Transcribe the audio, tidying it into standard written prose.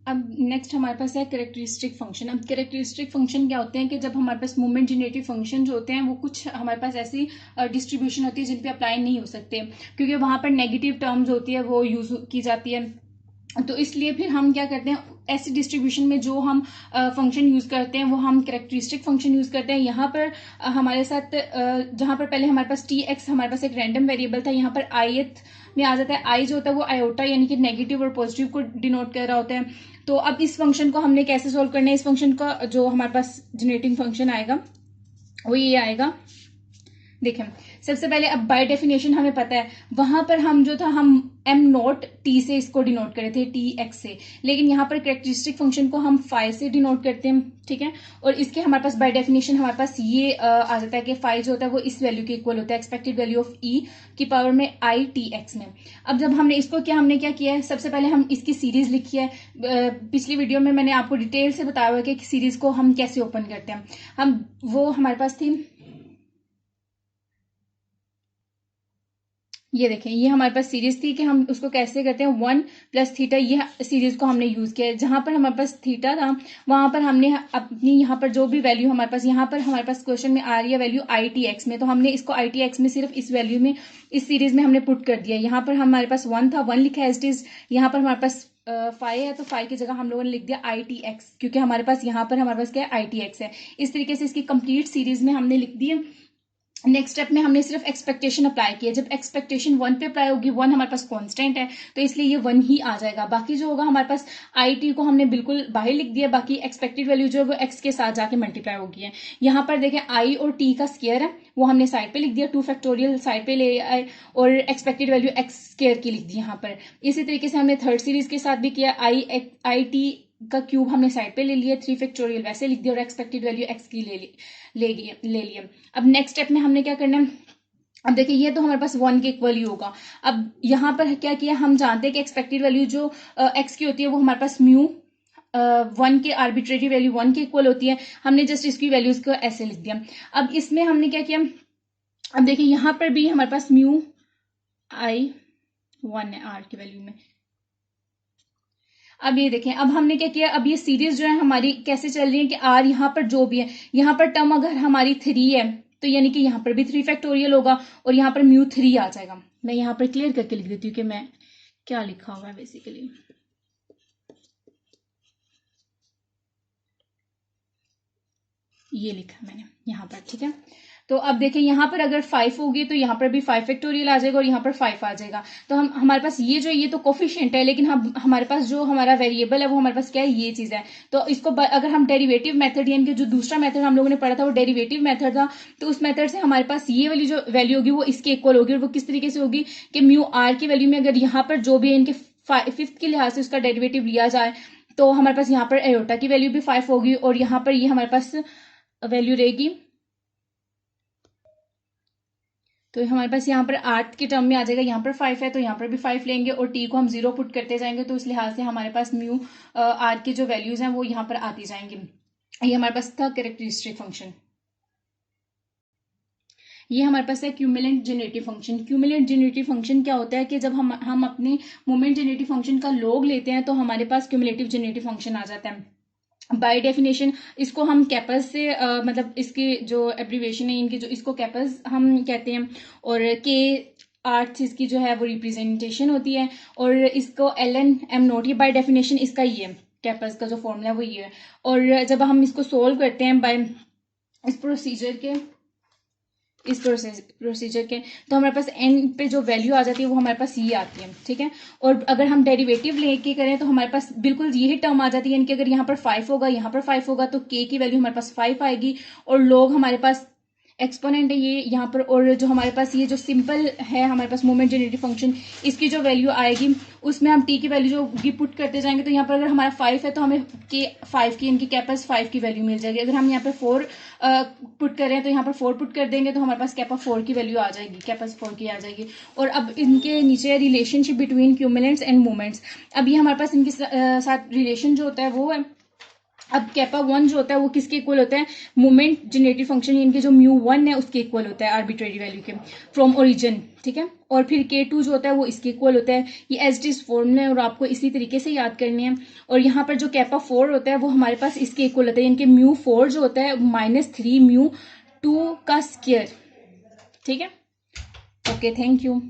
अब नेक्स्ट हमारे पास है कैरेक्टरिस्टिक फंक्शन। अब कैरेक्टरिस्टिक फंक्शन क्या होते हैं कि जब हमारे पास मूवमेंट जनरेटिव फंक्शन जो होते हैं वो कुछ हमारे पास ऐसी डिस्ट्रीब्यूशन होती है जिन पे अप्लाई नहीं हो सकते, क्योंकि वहां पर नेगेटिव टर्म्स होती है वो यूज की जाती है। तो इसलिए फिर हम क्या करते हैं, ऐसी डिस्ट्रीब्यूशन में जो हम फंक्शन यूज करते हैं वो हम कैरेक्टरिस्टिक फंक्शन यूज करते हैं। यहाँ पर हमारे साथ जहां पर पहले हमारे पास टी एक्स हमारे पास एक रैंडम वेरिएबल था, यहाँ पर ith में आ जाता है। आई जो होता है वो आयोटा यानी कि नेगेटिव और पॉजिटिव को डिनोट कर रहा होता है। तो अब इस फंक्शन को हमने कैसे सोल्व करना है, इस फंक्शन का जो हमारे पास जनरेटिंग फंक्शन आएगा वो ये आएगा। देखें, सबसे पहले अब बाय डेफिनेशन हमें पता है, वहां पर हम जो था हम एम नोट टी से इसको डिनोट करे थे, टी एक्स से, लेकिन यहाँ पर कैरेक्टरिस्टिक फंक्शन को हम फाइव से डिनोट करते हैं, ठीक है। और इसके हमारे पास बाय डेफिनेशन हमारे पास ये आ जाता है कि फाइव जो होता है वो इस वैल्यू के इक्वल होता है, एक्सपेक्टेड वैल्यू ऑफ ई की पावर में आई टी एक्स में। अब जब हमने इसको हमने क्या किया है, सबसे पहले हम इसकी सीरीज लिखी है। पिछली वीडियो में मैंने आपको डिटेल से बताया हुआ है कि सीरीज को हम कैसे ओपन करते हैं। हम वो हमारे पास थी, ये देखें, ये हमारे पास सीरीज थी कि हम उसको कैसे करते हैं, वन प्लस थीटा, ये सीरीज को हमने यूज किया है। जहां पर हमारे पास थीटा था वहां पर हमने अपनी यहाँ पर जो भी वैल्यू हमारे पास, यहाँ पर हमारे पास क्वेश्चन में आ रही है वैल्यू आई टी एक्स में, तो हमने इसको आई टी एक्स में सिर्फ इस वैल्यू में इस सीरीज में हमने पुट कर दिया। यहाँ पर हमारे पास वन था, वन लिखा है एज इट इज। यहाँ पर हमारे पास फाइव है तो फाइव की जगह हम लोगों ने लिख दिया आई टी एक्स, क्योंकि हमारे पास यहाँ पर हमारे पास क्या है, आई टी एक्स है। इस तरीके से इसकी कंप्लीट सीरीज में हमने लिख दिया। नेक्स्ट स्टेप में हमने सिर्फ एक्सपेक्टेशन अप्लाई किया। जब एक्सपेक्टेशन वन पे अप्लाई होगी, वन हमारे पास कांस्टेंट है तो इसलिए ये वन ही आ जाएगा। बाकी जो होगा हमारे पास आई टी को हमने बिल्कुल बाहर लिख दिया, बाकी एक्सपेक्टेड वैल्यू जो है वो एक्स के साथ जाके मल्टीप्लाई होगी है। यहाँ पर देखें आई और टी का स्केयर है वो हमने साइड पे लिख दिया, 2 फैक्टोरियल साइड पे ले आए और एक्सपेक्टेड वैल्यू एक्स स्केयर की लिख दी यहाँ पर। इसी तरीके से हमने थर्ड सीरीज के साथ भी किया, आई टी का क्यूब हमने साइड पे ले लिया, 3 फैक्टोरियल वैसे लिख दिया और एक्सपेक्टेड वैल्यू एक्स की ले लिए। अब नेक्स्ट स्टेप में हमने क्या करना है, अब देखिए ये तो हमारे पास वन के इक्वल ही होगा। अब यहाँ पर क्या किया, हम जानते हैं कि एक्सपेक्टेड वैल्यू जो एक्स की होती है वो हमारे पास म्यू वन के आर्बिट्रेरी वैल्यू वन के इक्वल होती है। हमने जस्ट इसकी वैल्यूज को ऐसे लिख दिया। अब इसमें हमने क्या किया, अब देखिए यहाँ पर भी हमारे पास म्यू आई वन है आर की वैल्यू में। अब ये देखें, अब हमने क्या किया, अब ये सीरीज जो है हमारी कैसे चल रही है कि आर यहाँ पर जो भी है, यहाँ पर टर्म अगर हमारी थ्री है तो यानी कि यहाँ पर भी 3 फैक्टोरियल होगा और यहाँ पर म्यू थ्री आ जाएगा। मैं यहाँ पर क्लियर करके लिख देती हूँ कि मैं क्या लिखा हुआ है बेसिकली। ये लिखा मैंने यहाँ पर, ठीक है। तो अब देखिए यहाँ पर अगर 5 होगी तो यहाँ पर भी 5 फैक्टोरियल आ जाएगा और यहाँ पर 5 आ जाएगा। तो हम हमारे पास ये तो कोफिशिएंट है, लेकिन हम हमारे पास जो हमारा वेरिएबल है वो हमारे पास क्या है, ये चीज है। तो इसको अगर हम डेरिवेटिव मेथड यानी कि जो दूसरा मेथड हम लोगों ने पढ़ा था वो डेरिवेटिव मेथड था, तो उस मेथड से हमारे पास ये वाली जो वैल्यू होगी वो इसके इक्वल होगी। और वो किस तरीके से होगी कि म्यू आर की वैल्यू में अगर यहाँ पर जो भी है इनके फिफ्थ के लिहाज से उसका डेरिवेटिव लिया जाए तो हमारे पास यहाँ पर एयोटा की वैल्यू भी 5 होगी और यहाँ पर ये हमारे पास वैल्यू रहेगी। तो हमारे पास यहाँ पर 8 के टर्म में आ जाएगा, यहाँ पर 5 है तो यहाँ पर भी 5 लेंगे और टी को हम 0 पुट करते जाएंगे, तो इस लिहाज से हमारे पास म्यू आर की जो वैल्यूज हैं वो यहाँ पर आती जाएंगी। ये हमारे पास था कैरेक्टरिस्टिक फंक्शन। ये हमारे पास है क्यूमुलेंट जनरेटिव फंक्शन। क्यूमुलेंट जनरेटिव फंक्शन क्या होता है कि जब हम अपने मोमेंट जनरेटिव फंक्शन का लॉग लेते हैं तो हमारे पास क्यूमुलेटिव जनरेटिव फंक्शन आ जाता है। बाय डेफिनेशन इसको हम कैपस से मतलब इसकी जो एब्रीवेशन है इनकी जो, इसको कैपस हम कहते हैं और के आर्ट्स इसकी जो है वो रिप्रेजेंटेशन होती है और इसको एल एन एम नोट, ये बाय डेफिनेशन इसका ही है, कैपस का जो फॉर्मूला है वो ये है। और जब हम इसको सोल्व करते हैं बाय इस प्रोसीजर के तो हमारे पास एन पे जो वैल्यू आ जाती है वो हमारे पास ये आती है, ठीक है। और अगर हम डेरिवेटिव लेके करें तो हमारे पास बिल्कुल यही टर्म आ जाती है, यानी कि अगर यहाँ पर 5 होगा यहाँ पर 5 होगा तो के की वैल्यू हमारे पास 5 आएगी और लोग हमारे पास एक्सपोनेंट है ये यहाँ पर, और जो हमारे पास ये जो सिंपल है हमारे पास मोमेंट जनरेटिव फंक्शन, इसकी जो वैल्यू आएगी उसमें हम टी की वैल्यू जो पुट करते जाएंगे तो यहाँ पर अगर हमारा 5 है तो हमें के 5 की इनकी कैपस 5 की वैल्यू मिल जाएगी। अगर हम यहाँ पे 4 पुट करें तो यहाँ पर 4 पुट कर देंगे तो हमारे पास कैपा 4 की वैल्यू आ जाएगी, कैपस 4 की आ जाएगी। और अब इनके नीचे रिलेशनशिप बिटवीन क्यूमुलेंट्स एंड मोमेंट्स। अब ये हमारे पास इनके साथ रिलेशन जो होता है वो है अब कैपा 1 जो होता है वो किसके इक्वल होता है, मोमेंट जनरेटिव फंक्शन इनके जो μ1 है उसके इक्वल होता है आर्बिट्रेरी वैल्यू के फ्रॉम ओरिजिन, ठीक है। और फिर K2 जो होता है वो इसके इक्वल होता है। ये एज इट इज फॉर्मूला है और आपको इसी तरीके से याद करने हैं। और यहाँ पर जो कैपा 4 होता है वो हमारे पास इसके इक्वल होता है, इनके μ4 जो होता है -3 μ2 का स्क्वायर, ठीक है। Okay, thank you.